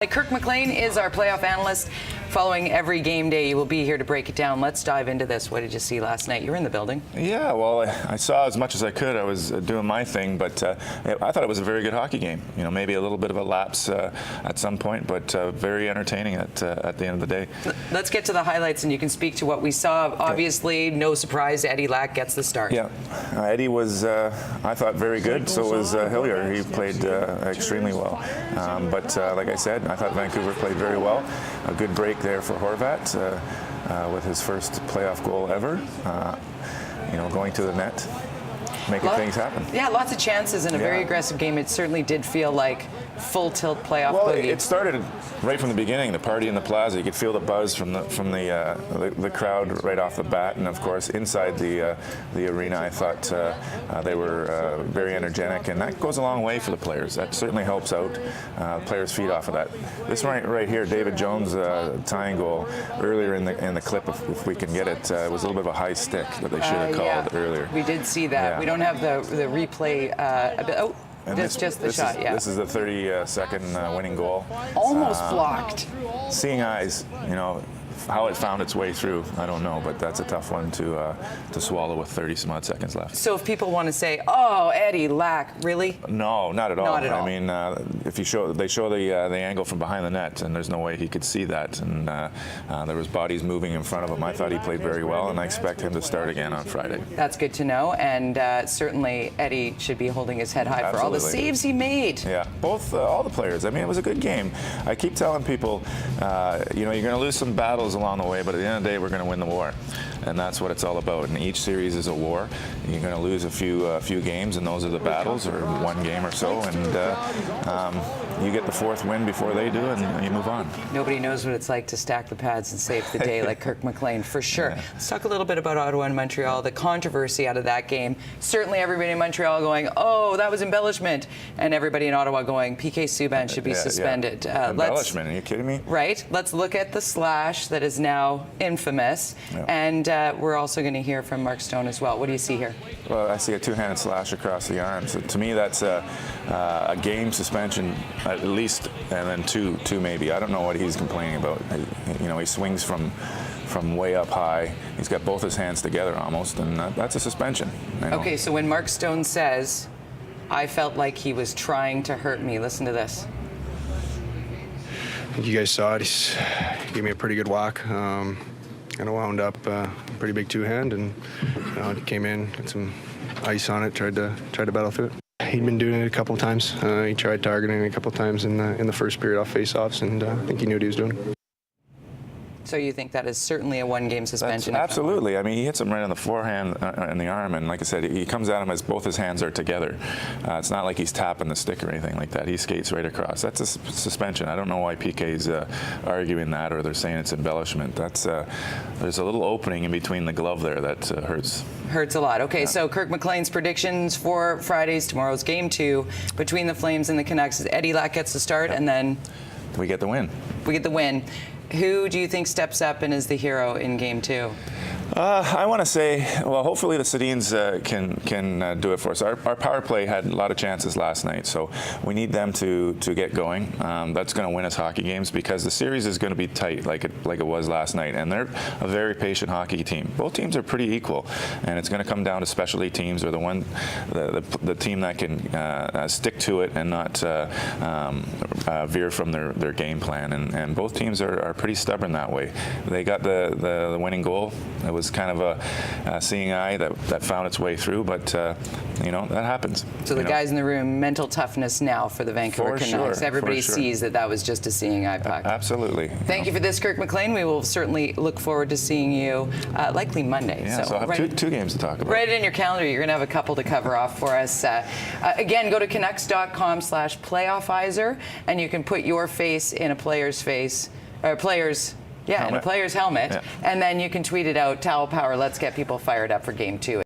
Kirk McLean is our playoff analyst. Following every game day, you will be here to break it down. Let's dive into this. What did you see last night? You were in the building. Yeah, well, I saw as much as I could. I was doing my thing, but I thought it was a very good hockey game. You know, maybe a little bit of a lapse at some point, but very entertaining at the end of the day. Let's get to the highlights, and you can speak to what we saw. Obviously, no surprise, Eddie Lack gets the start. Yeah, Eddie was, I thought, very good. So was Hillier. He played extremely well. But like I said, I thought Vancouver played very well. A good break there for Horvat with his first playoff goal ever. You know, going to the net, making things happen. Yeah, lots of chances in a very aggressive game. It certainly did feel like full tilt playoff. Well, it started right from the beginning. The party in the plaza, you could feel the buzz from the crowd right off the bat, and of course inside the arena, I thought they were very energetic, and that goes a long way for the players. That certainly helps out. Players feed off of that. This right here, David Jones tying goal earlier in the clip, if we can get it, it was a little bit of a high stick that they should have called earlier. We did see that. Yeah. We don't have the replay. And that's just the shot, This is the 32nd winning goal. Almost blocked. Seeing eyes, you know, how it found its way through, I don't know, but that's a tough one to swallow with 30-some-odd seconds left. So if people want to say, "Oh, Eddie Lack," really? No, not at all. Not at all. I mean, if you they show the angle from behind the net, and there's no way he could see that. And there was bodies moving in front of him. I thought he played very well, and I expect him to start again on Friday. That's good to know, and certainly Eddie should be holding his head high for all the saves he made. Yeah, all the players. I mean, it was a good game. I keep telling people, you know, you're going to lose some battles along the way, but at the end of the day, we're going to win the war, and that's what it's all about. And each series is a war. You're going to lose a few games, and those are the battles, or one game or so, and you get the fourth win before they do, and you move on. Nobody knows what it's like to stack the pads and save the day like Kirk McLean, for sure. Yeah. Let's talk a little bit about Ottawa and Montreal, the controversy out of that game. Certainly everybody in Montreal going, "Oh, that was embellishment," and everybody in Ottawa going, "PK Subban should be suspended." Embellishment, are you kidding me? Right. Let's look at the slash that is now infamous, and we're also going to hear from Mark Stone as well. What do you see here? Well, I see a two-handed slash across the arm. So to me, that's a game suspension at least, and then two maybe. I don't know what he's complaining about. You know, he swings from way up high. He's got both his hands together almost, and that's a suspension. You know? Okay, so when Mark Stone says, "I felt like he was trying to hurt me," listen to this. I think you guys saw it. He gave me a pretty good whack. Kind of wound up a pretty big two-hand, and you know, it came in, got some ice on it, tried to battle through it. He'd been doing it a couple of times. He tried targeting it a couple of times in the first period off face-offs, and I think he knew what he was doing. So you think that is certainly a one-game suspension? Absolutely. I mean, he hits him right on the forehand and the arm, and like I said, he comes at him as both his hands are together. It's not like he's tapping the stick or anything like that. He skates right across. That's a suspension. I don't know why PK's arguing that, or they're saying it's embellishment. That's there's a little opening in between the glove there that hurts. Hurts a lot. Okay, so Kirk McLean's predictions for tomorrow's game 2 between the Flames and the Canucks is Eddie Lack gets the start, and then we get the win. We get the win. Who do you think steps up and is the hero in game 2? I want to say, well, hopefully the Sedins can do it for us. Our power play had a lot of chances last night, so we need them to get going. That's going to win us hockey games, because the series is going to be tight like it was last night, and they're a very patient hockey team. Both teams are pretty equal, and it's going to come down to specialty teams, or the team that can stick to it and not veer from their game plan. And both teams are pretty stubborn that way. They got the winning goal. It was kind of a seeing eye that found its way through, but you know, that happens. So the guys in the room, mental toughness now for the Vancouver Canucks. Everybody sees that was just a seeing eye puck. Absolutely. Thank you for this, Kirk McLean. We will certainly look forward to seeing you likely Monday. Yeah, so I'll have two games to talk about. Write it in your calendar. You're going to have a couple to cover off for us. Again, go to Canucks.com/playoffizer, and you can put your face in a player's face, or player's. Yeah, in a player's helmet, and then you can tweet it out, Towel Power, let's get people fired up for game 2.